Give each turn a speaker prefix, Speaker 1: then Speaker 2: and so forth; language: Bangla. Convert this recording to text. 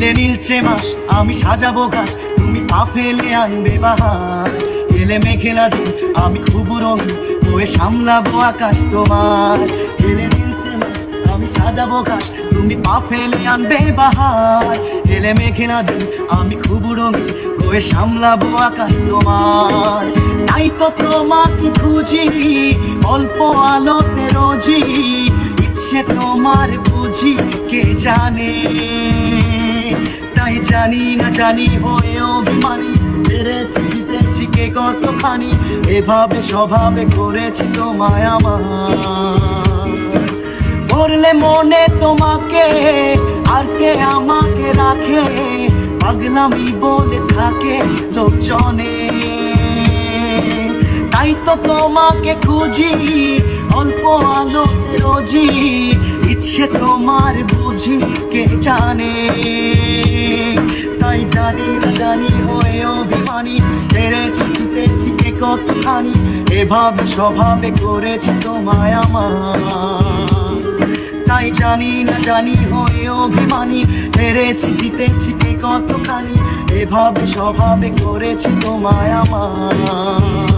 Speaker 1: এলে নীলচে মাস আমি সাজাবো ঘাস, তুমি পা ফেলে আনবে বাহার। এলে মেঘেলা দিন আমি খুব রঙিন হয়ে সামলাবো আকাশ তোমার। এলে নীলচে মাস আমি সাজাবো ঘাস, তুমি পা ফেলে আনবে বাহার। এলে মেঘেলা দিন আমি খুব রঙিন হয়ে সামলাবো আকাশ তোমার। তাই তো তোমাকে খুঁজি অল্প আলোতে রোজি, ইচ্ছে তোমার বুঝি কে জানে। তাই জানি না জানি হয়ে অভিমানী, হেরেছি জিতেছি কে কতখানি, এভাবে স্বভাবে করেছি তোমায় আমার। পড়লে মনে তোমাকে আর কে আমাকে রাখে, পাগলামি বলে থাকে লোকজনে। তাই তো তোমাকে খুঁজি অল্প আলো রোজি, ইচ্ছে তোমার বুঝি কে জানে। তাই জানি না জানি হয়ে অভিমানী, হেরেছি জিতেছি কে কতখানি, এভাবে স্বভাবে করেছি তোমায় আমার। তাই জানি না জানি হয়ে অভিমানী, হেরেছি জিতেছি কে কতখানি, এভাবে স্বভাবে করেছি তোমায় আমার।